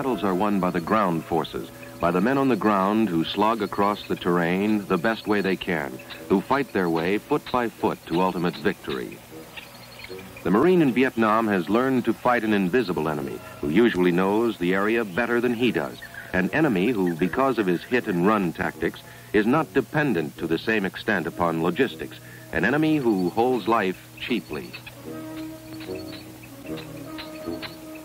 battles are won by the ground forces, by the men on the ground who slog across the terrain the best way they can, who fight their way foot by foot to ultimate victory. The Marine in Vietnam has learned to fight an invisible enemy who usually knows the area better than he does, an enemy who, because of his hit-and-run tactics, is not dependent to the same extent upon logistics, an enemy who holds life cheaply.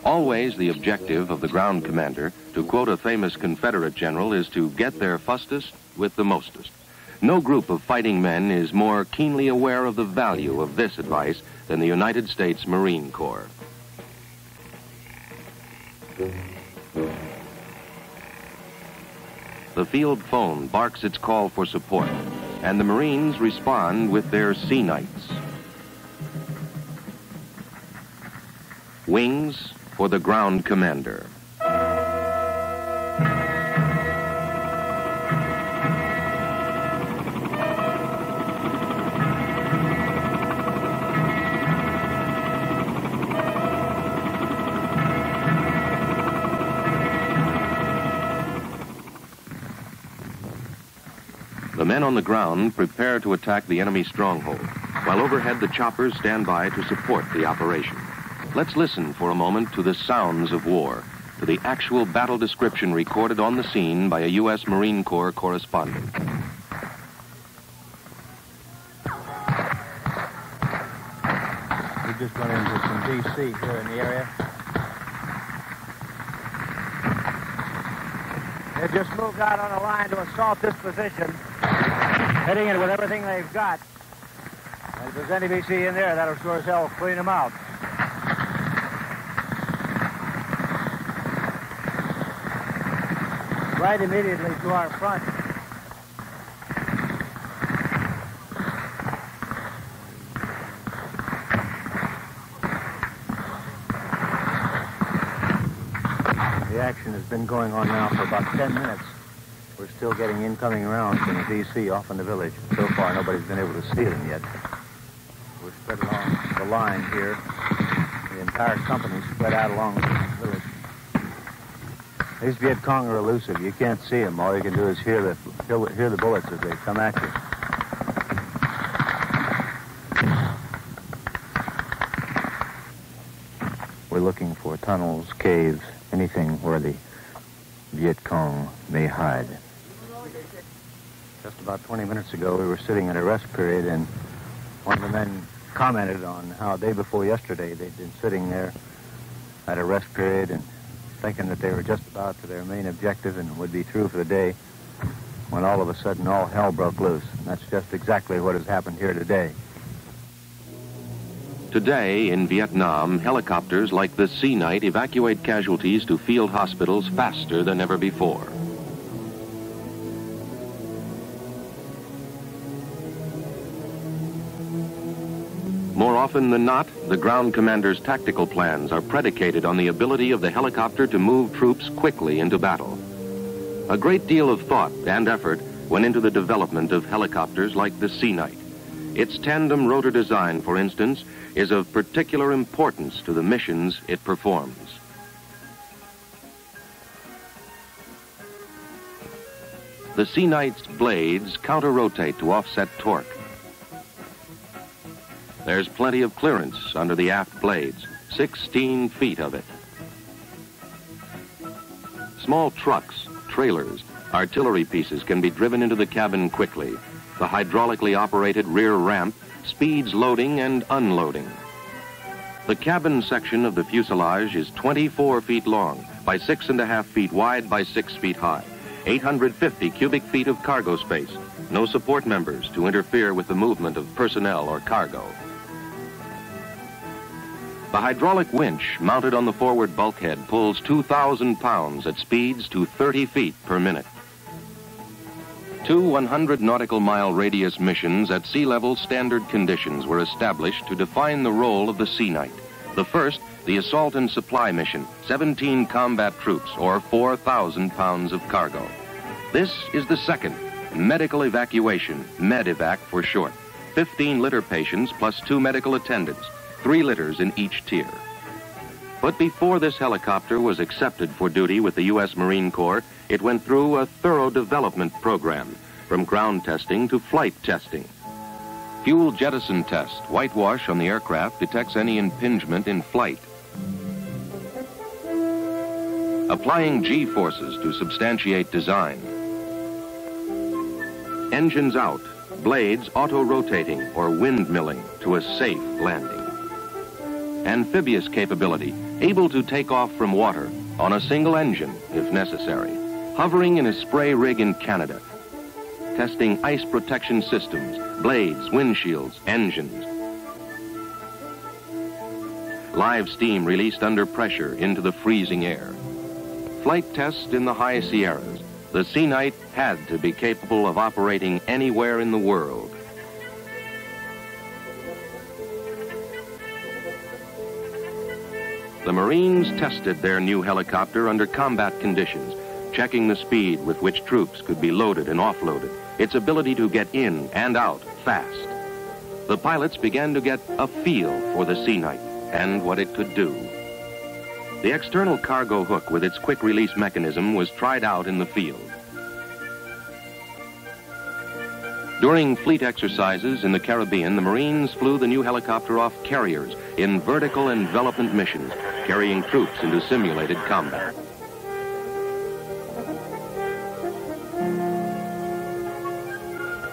Always the objective of the ground commander, to quote a famous Confederate general, is to get their fustest with the mostest. No group of fighting men is more keenly aware of the value of this advice than the United States Marine Corps. The field phone barks its call for support, and the Marines respond with their Sea Knights. Wings for the ground commander. The men on the ground prepare to attack the enemy stronghold, while overhead the choppers stand by to support the operation. Let's listen for a moment to the sounds of war, to the actual battle description recorded on the scene by a U.S. Marine Corps correspondent. We just run into some DC here in the area. They just moved out on a line to assault this position, heading in with everything they've got. And if there's any BC in there, that'll sure as hell clean them out. Right immediately to our front. The action has been going on now for about 10 minutes. We're still getting incoming rounds from the DC off in the village. So far, nobody's been able to see them yet. We're spread along the line here. The entire company spread out along the village. These Viet Cong are elusive. You can't see them. All you can do is hear the bullets as they come at you. We're looking for tunnels, caves, anything where the Viet Cong may hide. Just about 20 minutes ago, we were sitting at a rest period, and one of the men commented on how day before yesterday they'd been sitting there at a rest period and thinking that they were just about to their main objective and would be through for the day, when all of a sudden all hell broke loose. And that's just exactly what has happened here today. Today in Vietnam, helicopters like the Sea Knight evacuate casualties to field hospitals faster than ever before. More often than not, the ground commander's tactical plans are predicated on the ability of the helicopter to move troops quickly into battle. A great deal of thought and effort went into the development of helicopters like the Sea Knight. Its tandem rotor design, for instance, is of particular importance to the missions it performs. The Sea Knight's blades counter-rotate to offset torque. There's plenty of clearance under the aft blades, 16 feet of it. Small trucks, trailers, artillery pieces can be driven into the cabin quickly. The hydraulically operated rear ramp speeds loading and unloading. The cabin section of the fuselage is 24 feet long by 6.5 feet wide by 6 feet high, 850 cubic feet of cargo space, no support members to interfere with the movement of personnel or cargo. The hydraulic winch mounted on the forward bulkhead pulls 2,000 pounds at speeds to 30 feet per minute. 2 100 nautical mile radius missions at sea level standard conditions were established to define the role of the Sea Knight. The first, the assault and supply mission, 17 combat troops or 4,000 pounds of cargo. This is the second, medical evacuation, MEDEVAC for short. 15 litter patients plus 2 medical attendants, 3 litters in each tier. But before this helicopter was accepted for duty with the U.S. Marine Corps, it went through a thorough development program, from ground testing to flight testing. Fuel jettison test, whitewash on the aircraft detects any impingement in flight. Applying G-forces to substantiate design. Engines out, blades auto-rotating or windmilling to a safe landing. Amphibious capability, able to take off from water on a single engine if necessary. Hovering in a spray rig in Canada. Testing ice protection systems, blades, windshields, engines. Live steam released under pressure into the freezing air. Flight test in the high Sierras. The Sea Knight had to be capable of operating anywhere in the world. The Marines tested their new helicopter under combat conditions, checking the speed with which troops could be loaded and offloaded, its ability to get in and out fast. The pilots began to get a feel for the Sea Knight and what it could do. The external cargo hook with its quick-release mechanism was tried out in the field. During fleet exercises in the Caribbean, the Marines flew the new helicopter off carriers in vertical envelopment missions, carrying troops into simulated combat.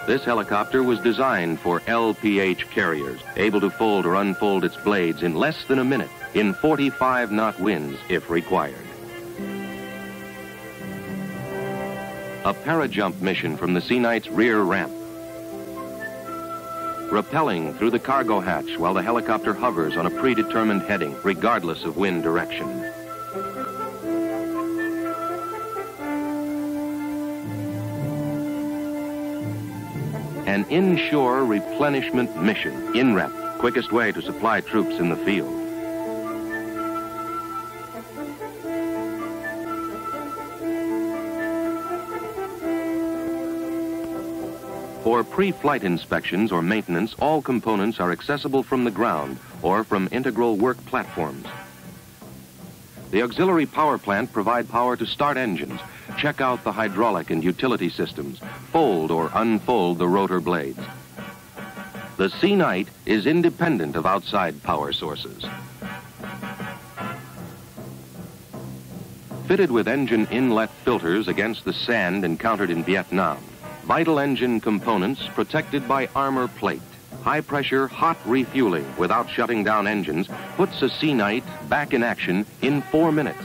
This helicopter was designed for LPH carriers, able to fold or unfold its blades in less than a minute, in 45-knot winds if required. A parajump mission from the Sea Knight's rear ramp. Rappelling through the cargo hatch while the helicopter hovers on a predetermined heading, regardless of wind direction. An inshore replenishment mission, INREP, quickest way to supply troops in the field. For pre-flight inspections or maintenance, all components are accessible from the ground or from integral work platforms. The auxiliary power plant provide power to start engines, check out the hydraulic and utility systems, fold or unfold the rotor blades. The Sea Knight is independent of outside power sources. Fitted with engine inlet filters against the sand encountered in Vietnam, vital engine components protected by armor plate. High-pressure, hot refueling without shutting down engines puts a Sea Knight back in action in 4 minutes.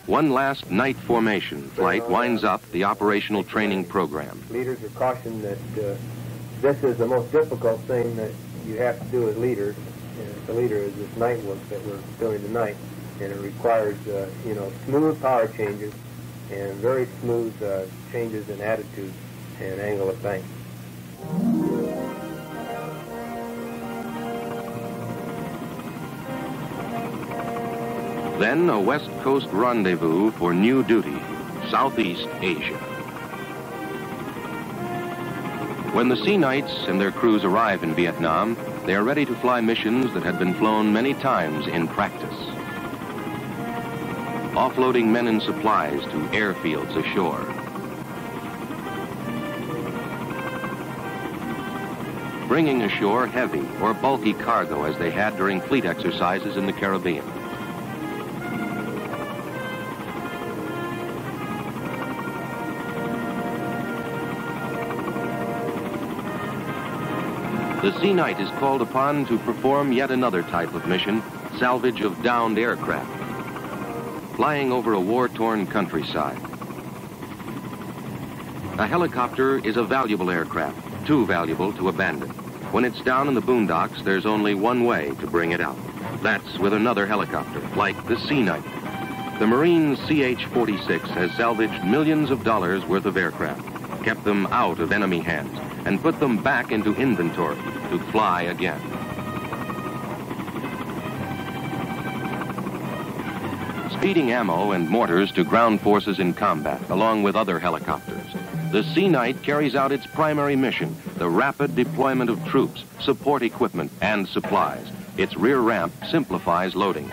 One last night formation flight winds up the operational training program. Leaders are cautioned that this is the most difficult thing that you have to do as leaders. And the leader is this night work that we're doing tonight, and it requires, smooth power changes and very smooth changes in attitude and angle of bank. Then a West Coast rendezvous for new duty, Southeast Asia. When the Sea Knights and their crews arrive in Vietnam, they are ready to fly missions that had been flown many times in practice. Offloading men and supplies to airfields ashore. Bringing ashore heavy or bulky cargo as they had during fleet exercises in the Caribbean. The Sea Knight is called upon to perform yet another type of mission, salvage of downed aircraft, flying over a war-torn countryside. A helicopter is a valuable aircraft, too valuable to abandon. When it's down in the boondocks, there's only one way to bring it out. That's with another helicopter, like the Sea Knight. The Marine CH-46 has salvaged millions of dollars worth of aircraft, kept them out of enemy hands, and put them back into inventory to fly again. Speeding ammo and mortars to ground forces in combat, along with other helicopters. The Sea Knight carries out its primary mission, the rapid deployment of troops, support equipment, and supplies. Its rear ramp simplifies loading.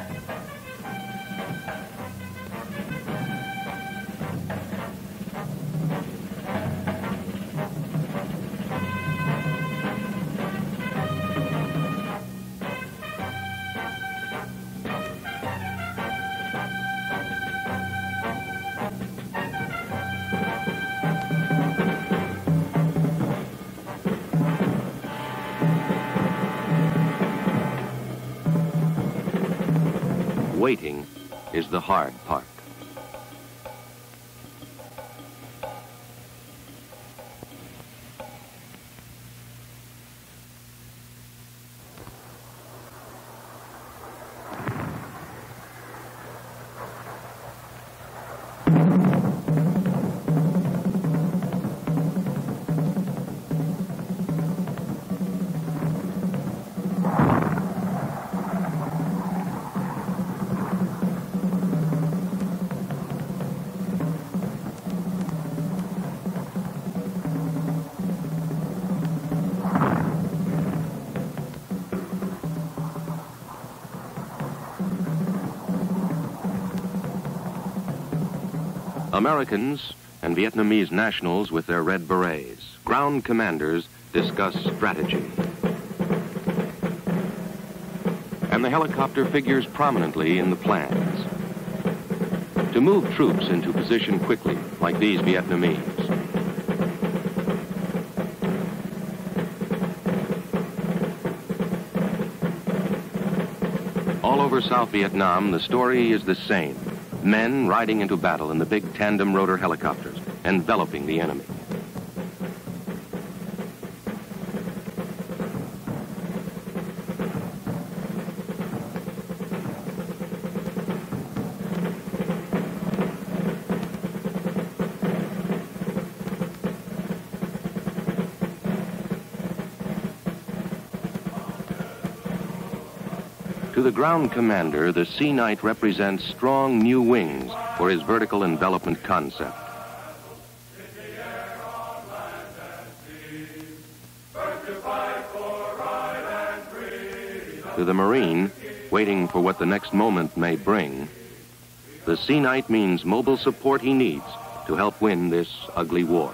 Waiting is the hard part. Americans and Vietnamese nationals with their red berets, ground commanders, discuss strategy. And the helicopter figures prominently in the plans. To move troops into position quickly, like these Vietnamese. All over South Vietnam, the story is the same. Men riding into battle in the big tandem rotor helicopters, enveloping the enemy. To the ground commander, the Sea Knight represents strong new wings for his vertical envelopment concept. To the Marine, waiting for what the next moment may bring, the Sea Knight means mobile support he needs to help win this ugly war.